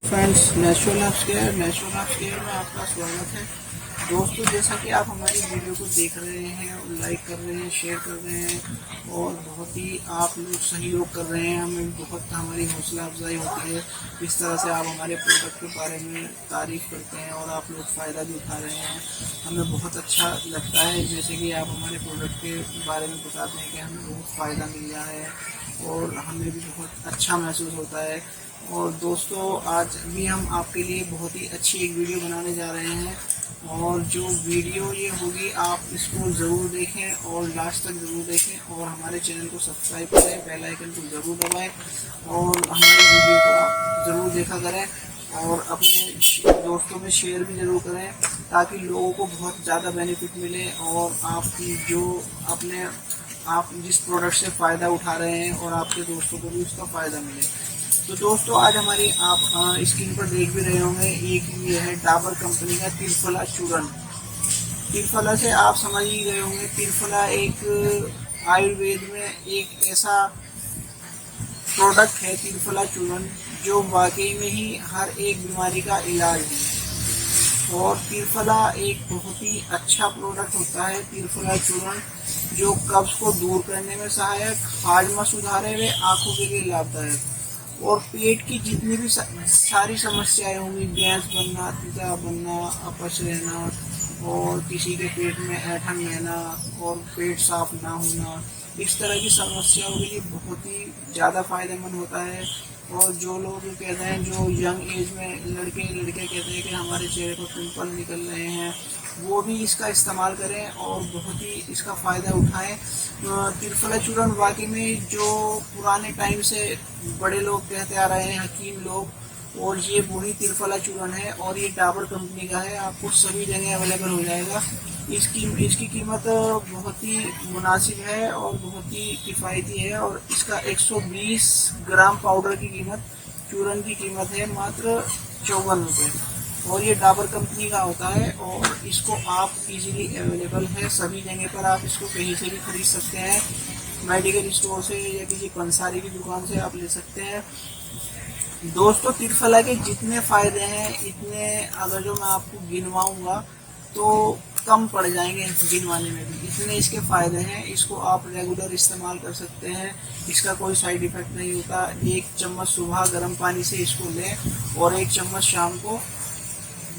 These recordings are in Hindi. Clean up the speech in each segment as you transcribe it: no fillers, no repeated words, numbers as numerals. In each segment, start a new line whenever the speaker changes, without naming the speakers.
फ्रेंड्स, नेचुरल में आपका स्वागत है। दोस्तों, जैसा कि आप हमारी वीडियो को देख रहे हैं और लाइक कर रहे हैं, शेयर कर रहे हैं और बहुत ही आप लोग सहयोग कर रहे हैं, हमें बहुत हमारी हौसला अफजाई होती है। इस तरह से आप हमारे प्रोडक्ट के बारे में तारीफ़ करते हैं और आप लोग फ़ायदा भी उठा रहे हैं, हमें बहुत अच्छा लगता है। जैसे कि आप हमारे प्रोडक्ट के बारे में बताते हैं कि हमें बहुत फ़ायदा मिल रहा है और हमें भी बहुत अच्छा महसूस होता है। और दोस्तों, आज भी हम आपके लिए बहुत ही अच्छी एक वीडियो बनाने जा रहे हैं और जो वीडियो ये होगी आप इसको ज़रूर देखें और लास्ट तक ज़रूर देखें और हमारे चैनल को सब्सक्राइब करें, बेल आइकन को ज़रूर दबाएं और हमारी वीडियो को आप ज़रूर देखा करें और अपने दोस्तों में शेयर भी ज़रूर करें ताकि लोगों को बहुत ज़्यादा बेनिफिट मिले और आपकी जो आप जिस प्रोडक्ट से फ़ायदा उठा रहे हैं और आपके दोस्तों को भी उसका फ़ायदा मिले। तो दोस्तों, आज हमारी आप स्क्रीन पर देख भी रहे होंगे, एक ये है डाबर कंपनी का त्रिफला चूर्ण। त्रिफला से आप समझ ही गए होंगे, त्रिफला एक आयुर्वेद में एक ऐसा प्रोडक्ट है, त्रिफला चूर्ण, जो वाकई में ही हर एक बीमारी का इलाज है। और त्रिफला एक बहुत ही अच्छा प्रोडक्ट होता है। त्रिफला चूर्ण जो कब्ज को दूर करने में सहायक, हाजमा सुधारे हुए, आँखों के लिए लाभदायक और पेट की जितनी भी सारी समस्याएं होंगी, गैस बनना, तेजाब बनना, अपच रहना और किसी के पेट में ऐंठन रहना और पेट साफ ना होना, इस तरह की समस्याओं के लिए बहुत ही ज़्यादा फायदेमंद होता है। और जो लोग कहते हैं, जो यंग एज में लड़के कहते हैं कि हमारे चेहरे पर पिंपल निकल रहे हैं, वो भी इसका इस्तेमाल करें और बहुत ही इसका फ़ायदा उठाएं। त्रिफला चूर्ण वाकई में जो पुराने टाइम से बड़े लोग कहते आ रहे हैं, हकीम लोग, और ये वही त्रिफला चूर्ण है और ये डाबर कंपनी का है। आपको सभी जगह अवेलेबल हो जाएगा। इसकी कीमत बहुत ही मुनासिब है और बहुत ही किफ़ायती है और इसका 120 ग्राम पाउडर की कीमत, चूर्ण की कीमत है मात्र 54 रुपये और ये डाबर कंपनी का होता है और इसको आप इजीली अवेलेबल है सभी जगह पर। आप इसको कहीं से भी खरीद सकते हैं, मेडिकल स्टोर से या किसी पंसारी की दुकान से आप ले सकते हैं। दोस्तों, त्रिफला के जितने फ़ायदे हैं इतने अगर जो मैं आपको गिनवाऊंगा तो कम पड़ जाएंगे गिनवाने में भी, इतने इसके फ़ायदे हैं। इसको आप रेगुलर इस्तेमाल कर सकते हैं, इसका कोई साइड इफ़ेक्ट नहीं होता। एक चम्मच सुबह गर्म पानी से इसको लें और एक चम्मच शाम को,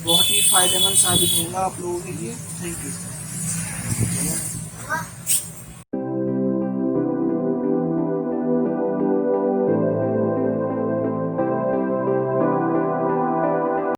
बहुत ही फ़ायदेमंद साबित होगा आप लोगों के लिए। Thank you.